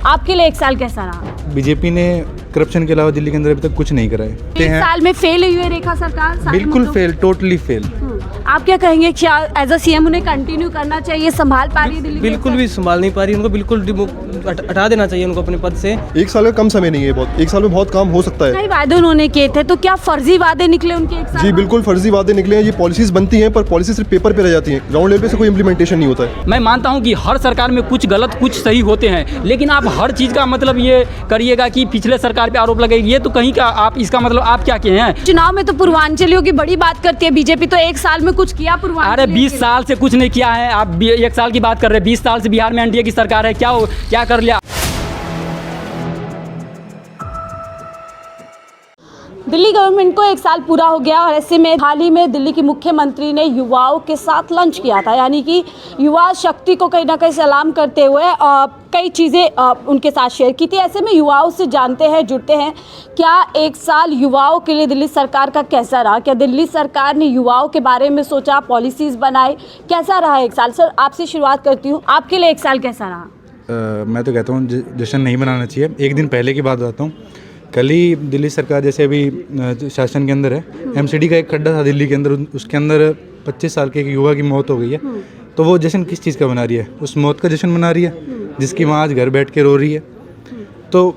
आपके लिए एक साल कैसा रहा? बीजेपी ने करप्शन के अलावा दिल्ली के अंदर अभी तक कुछ नहीं करा है। एक साल में फेल हुई है रेखा सरकार सारे बिल्कुल मुद्दों? Fail, totally fail. आप क्या कहेंगे, क्या एज अ सीएम उन्हें कंटिन्यू करना चाहिए? संभाल पा रही है दिल्ली? बिल्कुल भी संभाल नहीं पा रही, उनको बिल्कुल हटा देना चाहिए उनको अपने पद से। एक साल का कम समय नहीं है, बहुत एक साल में बहुत काम हो सकता है। कई वादे उन्होंने किए थे, तो क्या फर्जी वादे निकले उनके एक साल जी बाद? बिल्कुल फर्जी वादे निकले हैं। ये पॉलिसीज बनती हैं पर पॉलिसी सिर्फ पेपर पे रह जाती हैं, ग्राउंड लेवल पे से कोई इम्प्लीमेंटेशन नहीं होता है। मैं मानता हूं कि हर सरकार में कुछ गलत कुछ सही होते हैं, लेकिन आप हर चीज़ का मतलब ये करिएगा कि पिछले सरकार पे आरोप लगेगी, ये तो कहीं का आप इसका मतलब आप क्या किए हैं? चुनाव में तो पूर्वांचलियों की बड़ी बात करती है बीजेपी, तो एक साल में कुछ किया पूर्वांचल? अरे 20 साल से कुछ नहीं किया है, आप एक साल की बात कर रहे हैं। 20 साल से बिहार में एनडीए की सरकार है, क्या कर लिया? दिल्ली गवर्नमेंट को एक साल पूरा हो गया और ऐसे में हाल ही में दिल्ली की मुख्यमंत्री ने युवाओं के साथ लंच किया था, यानी कि युवा शक्ति को कहीं ना कहीं सलाम करते हुए कई चीज़ें उनके साथ शेयर की थी। ऐसे में युवाओं से जानते हैं, जुड़ते हैं, क्या एक साल युवाओं के लिए दिल्ली सरकार का कैसा रहा? क्या दिल्ली सरकार ने युवाओं के बारे में सोचा, पॉलिसीज़ बनाई? कैसा रहा एक साल? सर आपसे शुरुआत करती हूँ, आपके लिए एक साल कैसा रहा? मैं तो कहता हूँ जश्न नहीं मनाना चाहिए। एक दिन पहले की बात बताता हूँ। कल ही दिल्ली सरकार जैसे अभी शासन के अंदर है, एमसीडी का एक खड्डा था दिल्ली के अंदर, उसके अंदर 25 साल के एक युवा की मौत हो गई है। तो वो जश्न किस चीज़ का मना रही है? उस मौत का जश्न मना रही है जिसकी माँ आज घर बैठ के रो रही है। तो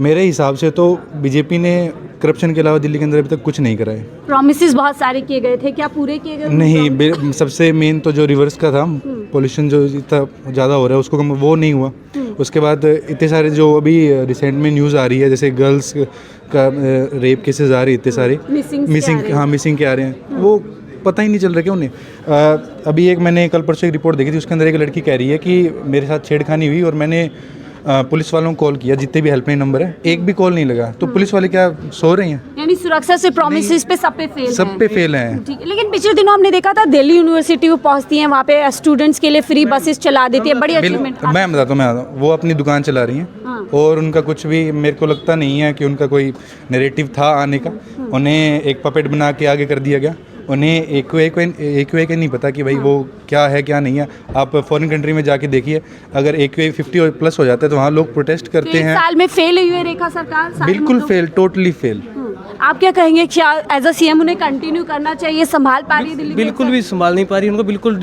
मेरे हिसाब से तो बीजेपी ने करप्शन के अलावा दिल्ली के अंदर अभी तक कुछ नहीं करा है। प्रॉमिसेस बहुत सारे किए गए थे, क्या पूरे किए गए? नहीं, सबसे मेन तो जो रिवर्स का था, पोल्यूशन जो इतना ज़्यादा हो रहा है उसको कम, वो नहीं हुआ। उसके बाद इतने सारे जो अभी रिसेंट में न्यूज़ आ रही है, जैसे गर्ल्स का रेप केसेस आ रही है, इतने सारे मिसिंग के आ रहे हैं, वो पता ही नहीं चल रहा क्या उन्हें। अभी एक मैंने कल परसों एक रिपोर्ट देखी थी, उसके अंदर एक लड़की कह रही है कि मेरे साथ छेड़खानी हुई और मैंने पुलिस वालों को कॉल किया, जितने भी हेल्पलाइन नंबर है, एक भी कॉल नहीं लगा। तो पुलिस वाले क्या सो रहे हैं? यानी सुरक्षा से प्रॉमिसेस पे सब पे फेल हैं। ठीक है, लेकिन पिछले दिनों हमने देखा था दिल्ली यूनिवर्सिटी वो पहुंचती हैं, वहाँ पे स्टूडेंट्स के लिए फ्री बसेस चला देती है, बड़ी अचीवमेंट। मैं बताता हूँ, वो अपनी दुकान चला रही हैं और उनका कुछ भी मेरे को लगता नहीं है कि उनका कोई नैरेटिव था आने का। उन्हें एक पपेट बना के आगे कर दिया गया। उन्हें एक वे नहीं पता कि भाई वो क्या है क्या नहीं है। आप फॉरेन कंट्री में जाके देखिए, अगर एक वे 50 प्लस हो जाता है तो वहाँ लोग प्रोटेस्ट करते हैं। साल में फेल हुई है रेखा सरकार? बिल्कुल फेल, टोटली फेल। आप क्या कहेंगे, क्या एज अ सीएम उन्हें कंटिन्यू करना चाहिए? संभाल पा रही है दिल्ली? बिल्कुल भी संभाल नहीं पा रही, उनको बिल्कुल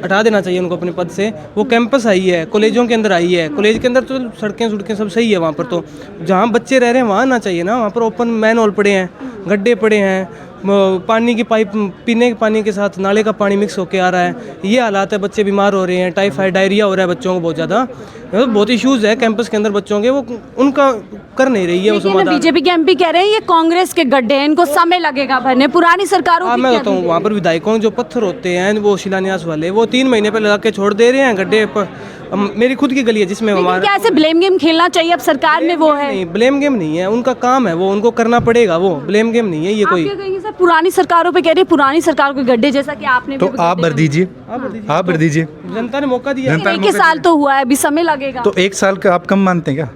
हटा देना चाहिए उनको अपने पद से। वो कैंपस आई है, कॉलेजों के अंदर आई है, कॉलेज के अंदर तो सड़कें सब सही है, वहाँ पर तो जहाँ बच्चे रह रहे हैं वहाँ आना चाहिए ना। वहाँ पर ओपन मैनहोल पड़े हैं, गड्ढे पड़े हैं, पानी की पाइप, पीने के पानी के साथ नाले का पानी मिक्स होके आ रहा है। ये हालात है, बच्चे बीमार हो रहे हैं, टाइफाइड डायरिया हो रहा है बच्चों को बहुत ज़्यादा। बहुत इश्यूज़ है कैंपस के अंदर बच्चों के, वो उनका कर नहीं रही है वो समाधान। बीजेपी के एमपी कह रहे हैं ये कांग्रेस के गड्ढे हैं, इनको समय लगेगा भरने। पुरानी सरकारों की मैं बताऊँ, वहाँ पर विधायकों जो पत्थर होते हैं वो शिलान्यास वाले, वो 3 महीने पे लगा के छोड़ दे रहे हैं गड्ढे पर। मेरी खुद की गली है जिसमें हमारा, क्या ऐसे ब्लेम गेम खेलना चाहिए अब सरकार में? वो है नहीं, ब्लेम गेम नहीं है, उनका काम है, वो उनको करना पड़ेगा, वो ब्लेम गेम नहीं है ये कोई। आप क्या कहेंगे सर, पुरानी सरकारों पे कह रही है पुरानी सरकार को गड्ढे, जैसा कि आपने तो आप भर दीजिए, आप भर दीजिए। जनता ने मौका दिया। एक साल तो हुआ है, अभी समय लगेगा। तो एक साल का आप कम मानते हैं क्या?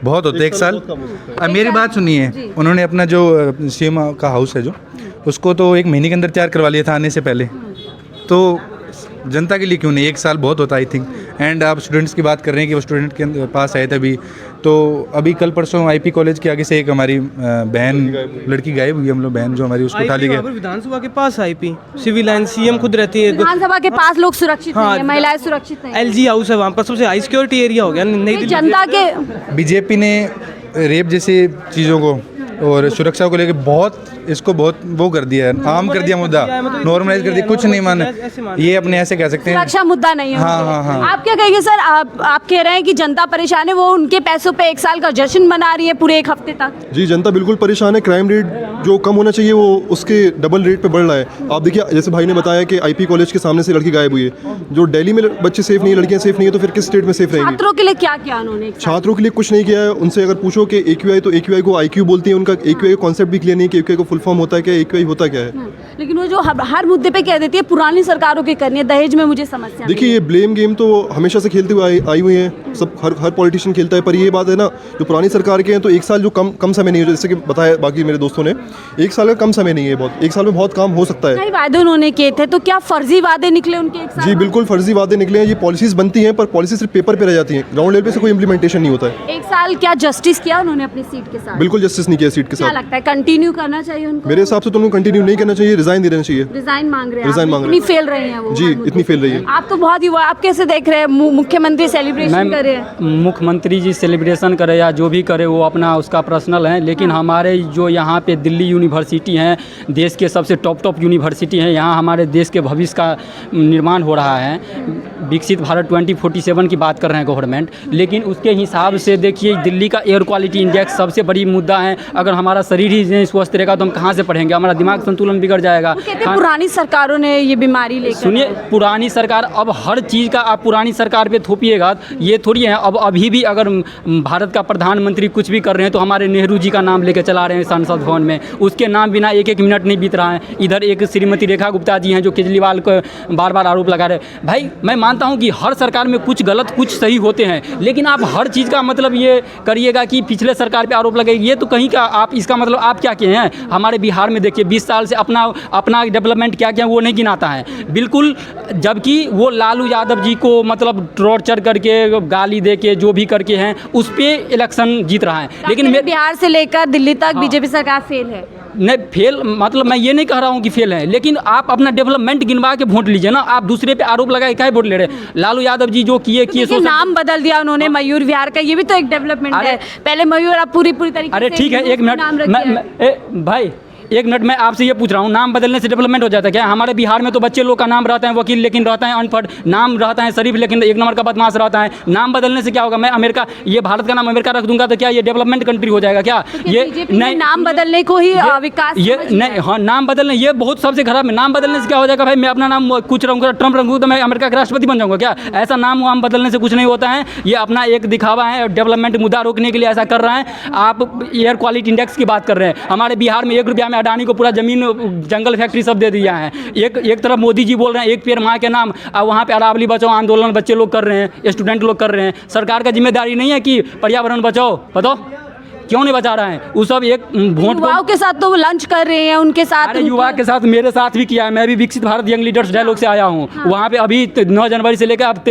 बहुत होते एक साल। अब मेरी बात सुनिए, उन्होंने अपना जो सीएम का हाउस है जो, उसको तो 1 महीने के अंदर तैयार करवा लिया था आने से पहले। तो जनता के लिए क्यों नहीं? 1 साल बहुत होता आई थिंक। एंड आप स्टूडेंट्स की बात कर रहे हैं कि वो स्टूडेंट के पास आए थे अभी। तो अभी कल परसों आईपी कॉलेज के आगे से एक हमारी बहन लड़की गायब हुई, हम लोग बहन जो हमारी, उसको उठा ली गई। विधानसभा के पास आईपी सिविल लाइन, सीएम खुद रहती है विधानसभा के पास, लोग सुरक्षित नहीं है, महिलाएं सुरक्षित नहीं। एलजी हाउस है वहाँ पर, सबसे हाई सिक्योरिटी एरिया हो गया नई दिल्ली। जनता के बीजेपी ने रेप जैसी चीज़ों को और सुरक्षा को लेकर बहुत वो कर दिया है, आम कर दिया मुद्दा, नॉर्मलाइज कर दिया, कुछ नहीं माना। ये अपने ऐसे कह सकते हैं सुरक्षा मुद्दा नहीं है। हाँ। आप क्या कहेंगे सर, आप कह रहे हैं कि जनता परेशान है, वो उनके पैसों पे 1 साल का जश्न मना रही है पूरे 1 हफ्ते तक? जी जनता बिल्कुल परेशान है। क्राइम रेट जो कम होना चाहिए वो उसके डबल रेट पे बढ़ रहा है। आप देखिए, जैसे भाई ने बताया कि आईपी कॉलेज के सामने से लड़की गायब हुई है। जो दिल्ली में बच्चे सेफ नहीं है, लड़कियां सेफ नहीं है, तो फिर किस स्टेट में सेफ रहेंगी? छात्रों के लिए क्या किया उन्होंने? छात्रों के लिए कुछ नहीं किया है। उनसे अगर पूछो कि AQI, तो AQI को IQ बोलती है, उनका AQI का कॉन्सेप्ट भी क्लियर नहीं कि AQI को फुल फॉर्म होता है क्या, AQI होता क्या है। लेकिन वो जो हर मुद्दे पे कह देती है पुरानी सरकारों की करनी है, दहेज में मुझे समस्या। देखिए, ये ब्लेम गेम तो हमेशा से खेलते हुए आई हुई है, सब हर पॉलिटिशियन खेलता है। पर ये बात है ना, जो पुरानी सरकार के हैं तो 1 साल जो कम समय नहीं है, जैसे कि बताया बाकी मेरे दोस्तों ने, एक साल का कम समय नहीं है, बहुत, एक साल में बहुत काम हो सकता है। कई वादे उन्होंने किए थे, तो क्या फर्जी वादे निकले उनके एक साल जी बाद? बिल्कुल फर्जी वादे निकले हैं। ये पॉलिसीज़ बनती हैं पर पॉलिसी सिर्फ पेपर पे रह जाती हैं, ग्राउंड लेवल पे से कोई इंप्लीमेंटेशन नहीं होता है। एक साल क्या जस्टिस किया उन्होंने अपनी सीट के साथ? बिल्कुल जस्टिस नहीं किया सीट के क्या साथ। लगता है कंटिन्यू करना चाहिए उनको? मेरे हिसाब से तो उनको कंटिन्यू नहीं करना चाहिए, रिजाइन दे देना चाहिए। रिजाइन मांग रहे हैं रिजाइन आप? मांग रहे इतनी हैं। फेल रही हैं वो? जी इतनी फेल रही है। आप तो बहुत युवा, आप कैसे देख रहे हैं मुख्यमंत्री सेलिब्रेशन कर रहे हैं? मुख्यमंत्री जी सेलिब्रेशन करे या जो भी करे वो अपना उसका पर्सनल है, लेकिन हमारे जो यहाँ पे दिल्ली यूनिवर्सिटी हैं, देश के सबसे टॉप यूनिवर्सिटी हैं, यहाँ हमारे देश के भविष्य का निर्माण हो रहा है। विकसित भारत 2047 की बात कर रहे हैं गवर्नमेंट, लेकिन उसके हिसाब से देखिए दिल्ली का एयर क्वालिटी इंडेक्स सबसे बड़ी मुद्दा है। अगर हमारा शरीर ही नहीं स्वस्थ रहेगा तो हम कहाँ से पढ़ेंगे, हमारा दिमाग संतुलन बिगड़ जाएगा। वो कहते हैं पुरानी सरकारों ने ये बीमारी लेकर सुनिए, पुरानी सरकार, अब हर चीज़ का आप पुरानी सरकार पे थोपिएगा, ये थोड़ी है। अब अभी भी अगर भारत का प्रधानमंत्री कुछ भी कर रहे हैं तो हमारे नेहरू जी का नाम लेके चला रहे हैं संसद भवन में, उसके नाम बिना एक मिनट नहीं बीत रहा है। इधर एक श्रीमती रेखा गुप्ता जी हैं जो केजरीवाल को बार बार आरोप लगा रहे हैं। भाई मैं मानता हूँ कि हर सरकार में कुछ गलत कुछ सही होते हैं, लेकिन आप हर चीज़ का मतलब ये करिएगा कि पिछले सरकार पे आरोप लगाइए, ये तो कहीं का आप इसका मतलब आप क्या किए हैं। हमारे बिहार में देखिए 20 साल से अपना डेवलपमेंट क्या किया वो नहीं गिनाता है बिल्कुल, जबकि वो लालू यादव जी को मतलब टॉर्चर करके गाली दे के जो भी करके हैं उस पर इलेक्शन जीत रहा है। लेकिन बिहार से लेकर दिल्ली तक बीजेपी सरकार फेल है। नहीं फेल मतलब मैं ये नहीं कह रहा हूँ कि फेल है, लेकिन आप अपना डेवलपमेंट गिनवा के वोट लीजिए ना। आप दूसरे पे आरोप लगाए क्या वोट ले रहे? लालू यादव जी जो किए नाम बदल दिया उन्होंने मयूर विहार का, ये भी तो एक डेवलपमेंट है। पहले मयूर, अब पूरी तरीके अरे से ठीक है, एक मिनट भाई, एक मिनट मैं आपसे ये पूछ रहा हूँ, नाम बदलने से डेवलपमेंट हो जाता है क्या? हमारे बिहार में तो बच्चे लोग का नाम रहता है वकील, लेकिन रहता है अनपढ़, नाम रहता है शरीफ लेकिन एक नंबर का बदमाश रहता है। नाम बदलने से क्या होगा? मैं अमेरिका, ये भारत का नाम अमेरिका रख दूंगा तो क्या ये डेवलपमेंट कंट्री हो जाएगा क्या? ये नहीं, नाम बदलने को ही विकास, ये नहीं, हाँ नाम बदलने ये बहुत सबसे खराब है। नाम बदलने से क्या हो जाएगा? भाई मैं अपना नाम कुछ रहूँगा, ट्रम्प रहूँगा तो मैं अमेरिका का राष्ट्रपति बन जाऊँगा क्या? ऐसा नाम बदलने से कुछ नहीं होता है। ये अपना एक दिखावा है, डेवलपमेंट मुद्दा रोकने के लिए ऐसा कर रहा है। आप एयर क्वालिटी इंडेक्स की बात कर रहे हैं। हमारे बिहार में 1 रुपया में अडानी को पूरा जमीन, जंगल, फैक्ट्री सब दे दिया है। एक तरफ मोदी जी बोल रहे हैं एक पेड़ माँ के नाम, और वहाँ पे अरावली बचाओ आंदोलन बच्चे लोग कर रहे हैं, स्टूडेंट लोग कर रहे हैं। सरकार का जिम्मेदारी नहीं है कि पर्यावरण बचाओ? बताओ क्यों नहीं बचा रहा है? वो सब एक वोट युवाओं के साथ तो वो लंच कर रहे हैं, उनके साथ। अरे युवा के साथ मेरे साथ भी किया है। मैं भी विकसित भारत यंग लीडर्स डायलॉग से आया हूँ। वहाँ पे अभी 9 जनवरी से लेकर अब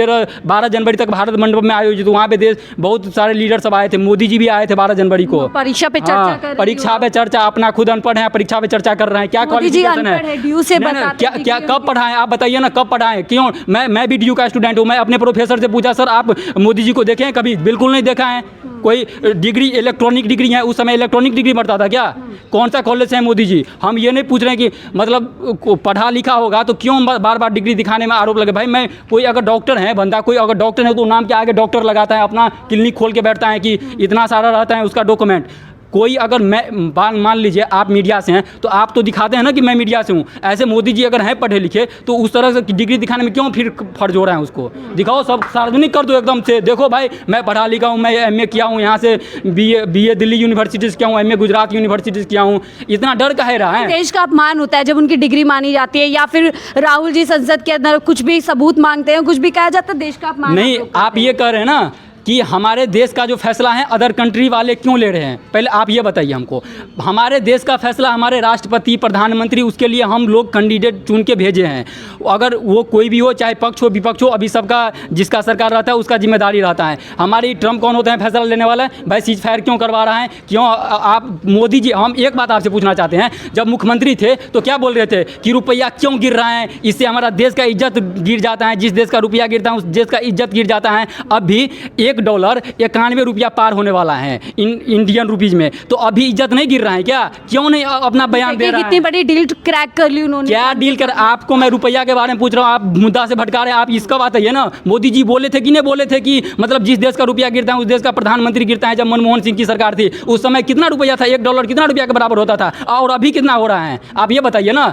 12 जनवरी तक भारत मंडप में आयोजित, वहाँ पे देश बहुत सारे लीडर सब आए थे। मोदी जी भी आए थे 12 जनवरी को। परीक्षा पे चर्चा कर रहे हैं। परीक्षा पे चर्चा, अपना खुद अनपढ़ है, परीक्षा पे चर्चा कर रहे हैं। क्या क्वालिफिकेशन है? क्या कब पढ़ाएं? आप बताइए ना, कब पढ़ाएं? क्यों? मैं भी DU का स्टूडेंट हूँ। मैं अपने प्रोफेसर से पूछा, सर आप मोदी जी को देखे हैं कभी? बिल्कुल नहीं देखा है। कोई डिग्री, इलेक्ट्रॉनिक डिग्री है, उस समय इलेक्ट्रॉनिक डिग्री बढ़ता था क्या? कौन सा कॉलेज से है मोदी जी? हम ये नहीं पूछ रहे हैं कि मतलब पढ़ा लिखा होगा तो क्यों बार बार डिग्री दिखाने में आरोप लगे। भाई मैं, कोई अगर डॉक्टर है बंदा, कोई अगर डॉक्टर है तो नाम के आगे डॉक्टर लगाता है, अपना क्लिनिक खोल के बैठता है कि इतना सारा रहता है उसका डॉक्यूमेंट। कोई अगर मैं मान लीजिए आप मीडिया से हैं तो आप तो दिखाते हैं ना कि मैं मीडिया से हूँ। ऐसे मोदी जी अगर हैं पढ़े लिखे तो उस तरह से डिग्री दिखाने में क्यों फिर फर्ज हो रहा है? उसको दिखाओ, सब सार्वजनिक कर दो एकदम से। देखो भाई मैं पढ़ा लिखा हूँ, मैं MA किया हूँ, यहाँ से BA दिल्ली यूनिवर्सिटी से किया हूँ, MA गुजरात यूनिवर्सिटी से किया हूँ। इतना डर काहे रहा है? देश का अपमान होता है जब उनकी डिग्री मानी जाती है, या फिर राहुल जी संसद के अंदर कुछ भी सबूत मांगते हैं, कुछ भी कहा जाता है, देश का अपमान। नहीं, आप ये कह रहे हैं ना कि हमारे देश का जो फैसला है अदर कंट्री वाले क्यों ले रहे हैं? पहले आप ये बताइए हमको। हमारे देश का फैसला हमारे राष्ट्रपति, प्रधानमंत्री, उसके लिए हम लोग कैंडिडेट चुन के भेजे हैं। अगर वो कोई भी हो, चाहे पक्ष हो विपक्ष हो, अभी सबका जिसका सरकार रहता है उसका जिम्मेदारी रहता है। हमारी ट्रम्प कौन होता है फैसला लेने वाला? भाई सीज फायर क्यों करवा रहा है? क्यों आप मोदी जी, हम एक बात आपसे पूछना चाहते हैं, जब मुख्यमंत्री थे तो क्या बोल रहे थे कि रुपया क्यों गिर रहा है, इससे हमारा देश का इज्जत गिर जाता है, जिस देश का रुपया गिरता है उस देश का इज्जत गिर जाता है। अब भी $1 91 रुपया पार होने वाला है इंडियन रुपीज में, तो अभी इज्जत नहीं गिर रहा है क्या? क्यों नहीं अपना बयान दे रहा है? कितनी बड़ी डील क्रैक कर ली उन्होंने। क्या डील कर? आपको मैं रुपया के बारे में पूछ रहा हूँ, आप मुद्दा से भटका रहे हैं। आप इसका बात है ना, मोदी जी बोले थे कि नहीं बोले थे कि मतलब जिस देश का रुपया गिरता है उस देश का प्रधानमंत्री गिरता है। जब मनमोहन सिंह की सरकार थी उस समय कितना रुपया था? $1 कितना रुपया के बराबर होता था, और अभी कितना हो रहा है? आप ये बताइए ना।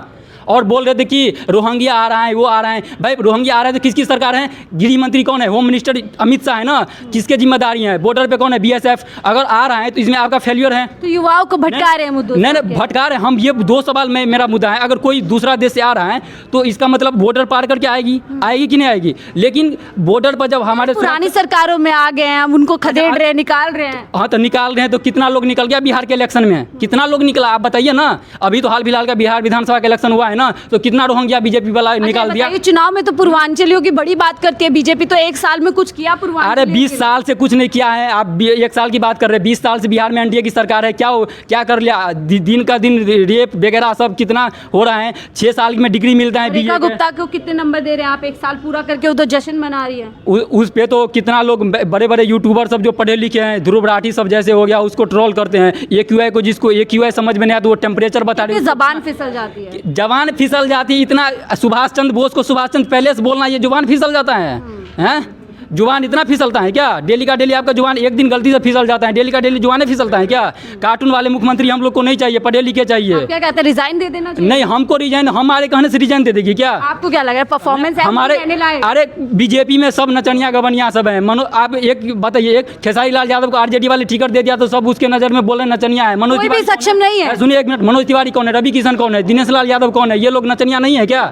और बोल रहे थे कि रोहिंग्या आ रहा है, वो आ रहा है। भाई रोहिंग्या आ रहा है तो किसकी सरकार है? गृह मंत्री कौन है? होम मिनिस्टर अमित शाह है ना। किसके जिम्मेदारी है? बॉर्डर पे कौन है? BSF। अगर आ रहा है तो इसमें आपका फेलियर है। तो युवाओं को भटका रहे हैं मुद्दों से। नहीं भटका रहे हम, ये 2 सवाल में मेरा मुद्दा है। अगर कोई दूसरा देश से आ रहा है तो इसका मतलब बॉर्डर पार करके आएगी कि नहीं आएगी? लेकिन बॉर्डर पर जब हमारे पुरानी सरकारों में आ गए हैं, हम उनको खदेड़ रहे हैं, निकाल रहे हैं। हाँ तो निकाल रहे हैं तो कितना लोग निकल गया बिहार के इलेक्शन में? कितना लोग निकला आप बताइए ना। अभी तो हाल फिलहाल का बिहार विधानसभा का इलेक्शन हुआ है ना, तो कितना रोहिंग्या बीजेपी वाला निकाल दिया। चुनाव में तो पूर्वांचलियों की बड़ी बात करती है बीजेपी, तो 1 साल में कुछ किया पूर्वांचल? अरे 20 साल से कुछ नहीं किया है। आप 1 साल की बात कर रहे हैं। 20 साल से बिहार में एनडीए की सरकार है। क्या कर लिया? दिन का दिन रेप वगैरह सब कितना हो रहा है। 6 साल में डिग्री मिलता है। रेखा गुप्ता को कितने नंबर दे रहे हैं आप? 1 साल पूरा करके वो तो जश्न मना रही है। उस पे तो कितना लोग बड़े बड़े यूट्यूबर सब जो पढ़े लिखे हैं, ध्रुव राठी सब जैसे हो गया, उसको ट्रोल करते हैं। AQI को, जिसको AQI समझ में नहीं आता वो टेम्परेचर बता रही है। जबान फिसल जाती है। जबान फिसल जाती है। इतना सुभाष चंद्र बोस को सुभाष चंद्र पहले से बोलना, ये जुबान फिसल जाता है? हैं? जुबान इतना फिसलता है क्या? डेली का डेली आपका जुबान एक दिन गलती से फिसल जाता है, डेली का डेली जुबान फिसलता है क्या? कार्टून वाले मुख्यमंत्री हम लोग को नहीं चाहिए, पढ़े लिखे चाहिए। क्या कहते हैं, रिजाइन दे देना चाहिए? नहीं, हमको रिजाइन, हमारे कहने से रिजाइन दे देगी क्या? आपको क्या लग रहा है परफॉर्मेंस हमारे? अरे बीजेपी में सब नचनिया गवनिया सब है। आप एक बताइए, एक खेसारी लाल यादव को RJD वाले टिकट दे दिया तो सब उसके नजर में बोले नचनिया है। मनोज तिवारी सक्षम नहीं है। सुनिए 1 मिनट, मनोज तिवारी कौन है? रवि किशन कौन है? दिनेश लाल यादव कौन है? ये लोग नचनिया नहीं है क्या?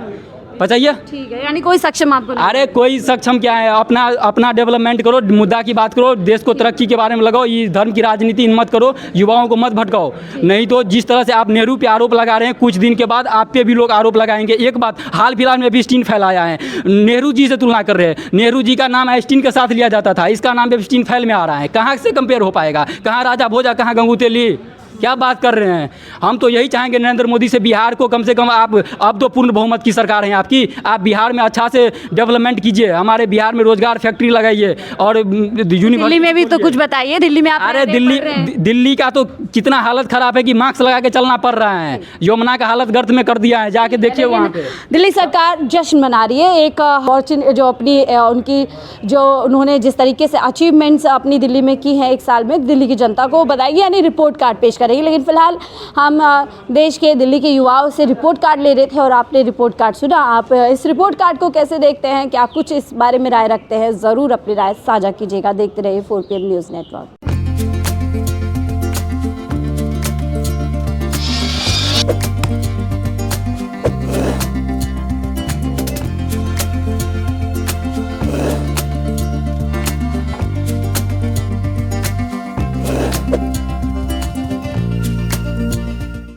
बताइए। ठीक है, यानी कोई सक्षम आपको नहीं? अरे कोई सक्षम क्या है? अपना डेवलपमेंट करो, मुद्दा की बात करो, देश को तरक्की के बारे में लगाओ। ये धर्म की राजनीति मत करो, युवाओं को मत भटकाओ। नहीं तो जिस तरह से आप नेहरू पे आरोप लगा रहे हैं, कुछ दिन के बाद आप पे भी लोग आरोप लगाएंगे। एक बात हाल फिलहाल में एप्स्टीन फैलाया है, नेहरू जी से तुलना कर रहे हैं। नेहरू जी का नाम एप्स्टीन के साथ लिया जाता था, इसका नाम एप्स्टीन फैल में आ रहा है। कहाँ से कंपेयर हो पाएगा? कहाँ राजा भोजा, कहाँ गंगू तेली? क्या बात कर रहे हैं? हम तो यही चाहेंगे नरेंद्र मोदी से, बिहार को कम से कम आप, अब तो पूर्ण बहुमत की सरकार है आपकी, आप बिहार में अच्छा से डेवलपमेंट कीजिए। हमारे बिहार में रोजगार फैक्ट्री लगाइए और दिल्ली में भी तो कुछ बताइए। दिल्ली में आप? अरे दिल्ली का तो कितना हालत खराब है कि मास्क लगा के चलना पड़ रहा है। यमुना का हालत गर्त में कर दिया है, जाके देखिए वहाँ पे। दिल्ली सरकार जश्न मना रही है एक जो अपनी उनकी जो उन्होंने जिस तरीके से अचीवमेंट्स अपनी दिल्ली में की है 1 साल में, दिल्ली की जनता को बताएगी, यानी रिपोर्ट कार्ड पेश करेगी। लेकिन फिलहाल हम देश के, दिल्ली के युवाओं से रिपोर्ट कार्ड ले रहे थे और आपने रिपोर्ट कार्ड सुना। आप इस रिपोर्ट कार्ड को कैसे देखते हैं? क्या कुछ इस बारे में राय रखते हैं? ज़रूर अपनी राय साझा कीजिएगा। देखते रहिए 4PM न्यूज़ नेटवर्क।